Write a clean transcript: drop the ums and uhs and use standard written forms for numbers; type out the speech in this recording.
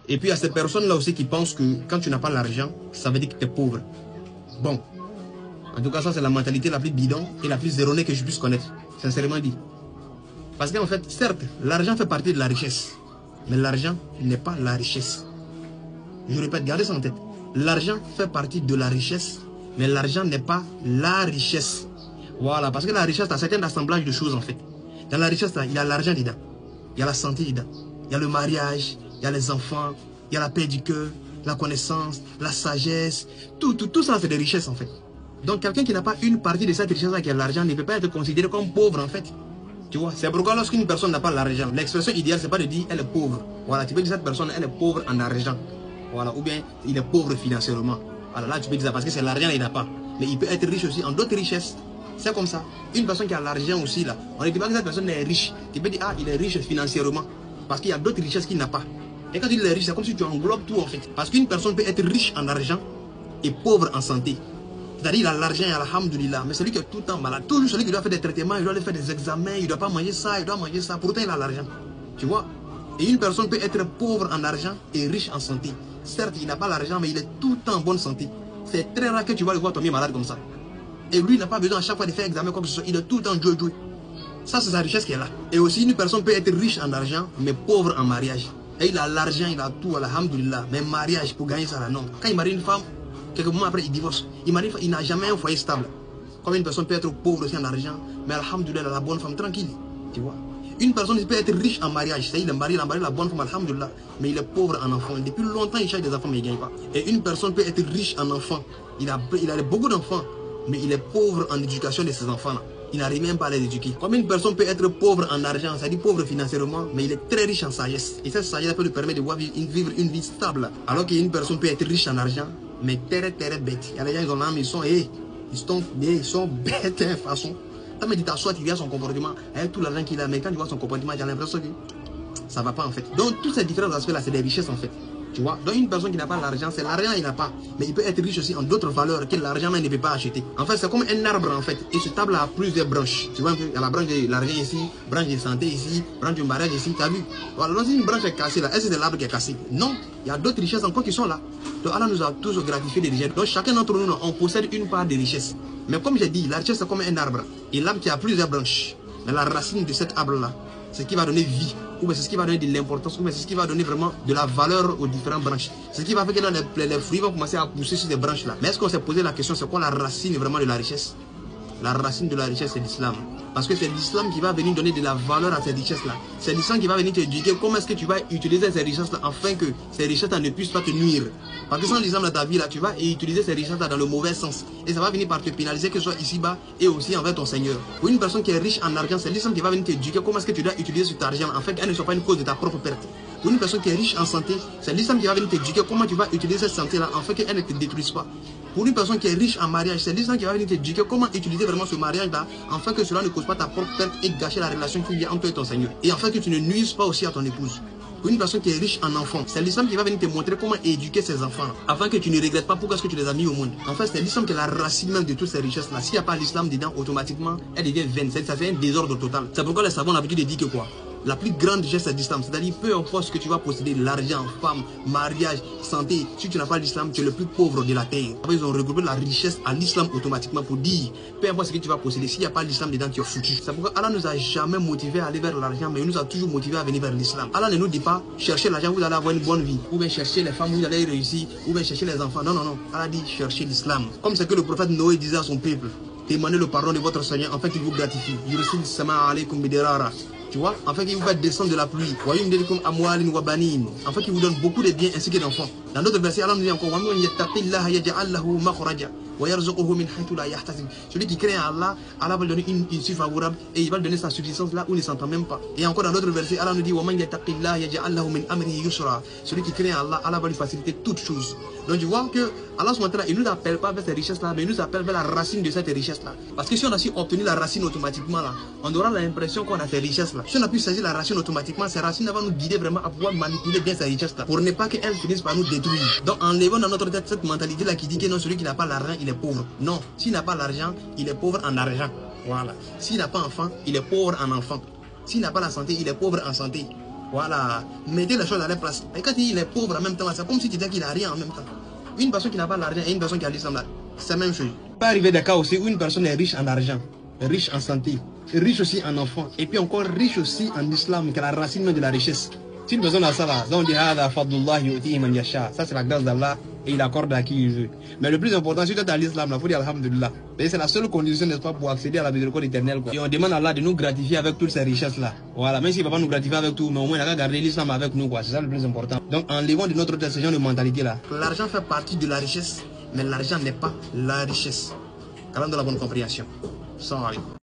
Et puis il y a ces personnes-là aussi qui pensent que quand tu n'as pas l'argent, ça veut dire que tu es pauvre. Bon, en tout cas ça c'est la mentalité la plus bidon et la plus erronée que je puisse connaître, sincèrement dit. Parce qu'en fait, certes, l'argent fait partie de la richesse, mais l'argent n'est pas la richesse. Je répète, gardez ça en tête. L'argent fait partie de la richesse, mais l'argent n'est pas la richesse. Voilà, parce que la richesse a certains assemblages de choses en fait. Dans la richesse, il y a l'argent dedans, il y a la santé dedans, il y a le mariage, il y a les enfants, il y a la paix du cœur, la connaissance, la sagesse, tout ça c'est des richesses en fait. Donc quelqu'un qui n'a pas une partie de cette richesse-là qui est l'argent ne peut pas être considéré comme pauvre en fait. Tu vois, c'est pourquoi lorsqu'une personne n'a pas l'argent, l'expression idéale c'est pas de dire elle est pauvre. Voilà, tu peux dire cette personne elle est pauvre en argent. Voilà, ou bien il est pauvre financièrement. Voilà, là tu peux dire ça parce que c'est l'argent il n'a pas. Mais il peut être riche aussi en d'autres richesses. C'est comme ça. Une personne qui a l'argent aussi là, on ne dit pas que cette personne est riche. Tu peux dire ah il est riche financièrement. Parce qu'il y a d'autres richesses qu'il n'a pas. Et quand tu dis riche, c'est comme si tu englobes tout en fait. Parce qu'une personne peut être riche en argent et pauvre en santé. C'est-à-dire il a l'argent, alhamdoulilah, mais celui qui est tout le temps malade, toujours celui qui doit faire des traitements, il doit aller faire des examens, il ne doit pas manger ça, il doit manger ça, pourtant il a l'argent. Tu vois? Et une personne peut être pauvre en argent et riche en santé. Certes, il n'a pas l'argent, mais il est tout le temps en bonne santé. C'est très rare que tu vas le voir tomber malade comme ça. Et lui, il n'a pas besoin à chaque fois de faire examen comme ce soit, il est tout le temps joué. Ça, c'est sa richesse qui est là. Et aussi, une personne peut être riche en argent, mais pauvre en mariage. Et il a l'argent, il a tout, alhamdoulilah, mais mariage pour gagner ça là, non. Quand il marie une femme, quelques mois après, il divorce. Il n'a jamais un foyer stable. Comme une personne peut être pauvre aussi en argent, mais alhamdoulilah, la bonne femme tranquille. Tu vois. Une personne peut être riche en mariage. C'est-à-dire, il est marié, la bonne femme, alhamdoulilah, mais il est pauvre en enfant. Depuis longtemps, il cherche des enfants, mais il ne gagne pas. Et une personne peut être riche en enfants. Il a beaucoup d'enfants, mais il est pauvre en éducation de ses enfants-là. Il n'arrive même pas à les éduquer. Comme une personne peut être pauvre en argent, c'est-à-dire pauvre financièrement, mais il est très riche en sagesse. Et cette sagesse peut lui permettre de vivre une vie stable. Alors qu'une personne peut être riche en argent, mais très bête. Il y a des gens qui ont l'âme, ils sont bêtes de façon. Quand tu t'assois, tu regardes son comportement, avec tout l'argent qu'il a, mais quand tu vois son comportement, tu as l'impression que ça ne va pas en fait. Donc tous ces différents aspects-là, c'est des richesses en fait. Tu vois, donc une personne qui n'a pas l'argent, c'est l'argent il n'a pas. Mais il peut être riche aussi en d'autres valeurs que l'argent ne peut pas acheter. En fait, c'est comme un arbre en fait. Et ce table a plusieurs branches. Tu vois, il y a la branche de l'argent ici, branche de santé ici, branche du mariage ici, tu as vu. Voilà, donc si une branche est cassée là, est-ce que c'est l'arbre qui est cassé? Non, il y a d'autres richesses encore qui sont là. Donc Allah nous a tous gratifié des richesses. Donc chacun d'entre nous, on possède une part des richesses. Mais comme j'ai dit, la richesse c'est comme un arbre. Et l'arbre qui a plusieurs branches. Mais la racine de cet arbre-là, c'est ce qui va donner vie, ou c'est ce qui va donner de l'importance, ou c'est ce qui va donner vraiment de la valeur aux différentes branches. C'est ce qui va faire que les fruits vont commencer à pousser sur ces branches-là. Mais est-ce qu'on s'est posé la question, c'est quoi la racine vraiment de la richesse? La racine de la richesse, c'est l'islam. Parce que c'est l'islam qui va venir donner de la valeur à ces richesses-là. C'est l'islam qui va venir te dire comment est-ce que tu vas utiliser ces richesses-là afin que ces richesses-là ne puissent pas te nuire. Parce que sans l'islam dans ta vie, là, tu vas utiliser ces richesses-là dans le mauvais sens. Et ça va venir par te pénaliser, que ce soit ici-bas et aussi envers ton Seigneur. Pour une personne qui est riche en argent, c'est l'islam qui va venir te dire comment est-ce que tu dois utiliser cet argent afin qu'elle ne soit pas une cause de ta propre perte. Pour une personne qui est riche en santé, c'est l'islam qui va venir te dire comment tu vas utiliser cette santé-là afin qu'elle ne te détruise pas. Pour une personne qui est riche en mariage, c'est l'islam qui va venir te dire comment utiliser vraiment ce mariage-là afin que cela ne cause pas ta propre perte et gâcher la relation qu'il y a entre toi et ton Seigneur. Et afin que tu ne nuises pas aussi à ton épouse. Pour une personne qui est riche en enfants, c'est l'islam qui va venir te montrer comment éduquer ses enfants afin que tu ne regrettes pas pourquoi est-ce que tu les as mis au monde. En fait, c'est l'islam qui est la racine même de toutes ces richesses-là. S'il n'y a pas l'islam dedans, automatiquement, elle devient vaine. Ça fait un désordre total. C'est pourquoi les savants ont l'habitude de dire que quoi? La plus grande richesse c'est l'islam. C'est-à-dire, peu importe ce que tu vas posséder, l'argent, femme, mariage, santé, si tu n'as pas l'islam, tu es le plus pauvre de la terre. Ils ont regroupé la richesse à l'islam automatiquement pour dire, peu importe ce que tu vas posséder, s'il n'y a pas l'islam dedans, tu es foutu. C'est pourquoi Allah nous a jamais motivé à aller vers l'argent, mais il nous a toujours motivé à venir vers l'islam. Allah ne nous dit pas, cherchez l'argent, vous allez avoir une bonne vie. Ou bien chercher les femmes, vous allez réussir. Ou bien chercher les enfants. Non. Allah dit, cherchez l'islam. Comme c'est que le prophète Noé disait à son peuple, demandez le pardon de votre Seigneur, en fait il vous gratifie. Tu vois, en fait, il vous fait descendre de la pluie. En fait, il vous donne beaucoup de biens ainsi que d'enfants. Dans d'autres versets, Allah nous dit encore, celui qui craint Allah, Allah va lui donner une issue favorable et il va lui donner sa subsistance là où il ne s'entend même pas. Et encore dans d'autres versets, Allah nous dit, celui qui craint Allah, Allah va lui faciliter toutes choses. Donc tu vois que Allah il ne nous appelle pas vers ces richesses là, mais il nous appelle vers la racine de cette richesse là. Parce que si on a su obtenir la racine automatiquement là, on aura l'impression qu'on a ces richesses là. Si on a pu saisir la racine automatiquement, ces racines vont nous guider vraiment à pouvoir manipuler bien ces richesses là, pour ne pas qu'elles finissent par nous détruire. Donc enlevons dans notre tête cette mentalité là qui dit que non, celui qui n'a pas l'argent, il est pauvre. Non, s'il n'a pas l'argent, il est pauvre en argent. Voilà. S'il n'a pas enfant, il est pauvre en enfant. S'il n'a pas la santé, il est pauvre en santé. Voilà. Mettez les choses à leur place. Et quand il est pauvre en même temps, c'est comme si tu disais qu'il n'a rien en même temps. Une personne qui n'a pas l'argent et une personne qui a l'islam là, c'est la même chose. Il peut arriver des cas aussi où une personne est riche en argent, riche en santé, riche aussi en enfants, et puis encore riche aussi en islam, qui est la racine même de la richesse. Si une personne a ça là, donc on dit ça c'est la grâce d'Allah et il accorde à qui il veut. Mais le plus important, si tu as l'islam, il faut dire alhamdulillah. C'est la seule condition, n'est-ce pas, pour accéder à la miséricorde éternelle. Et on demande à Allah de nous gratifier avec toutes ces richesses là. Voilà, même s'il ne va pas nous gratifier avec tout, mais au moins il a garder l'islam avec nous, quoi. C'est ça le plus important. Donc en levant de notre tête ce genre de mentalité là. L'argent fait partie de la richesse, mais l'argent n'est pas la richesse. Quand même de la bonne compréhension. Sans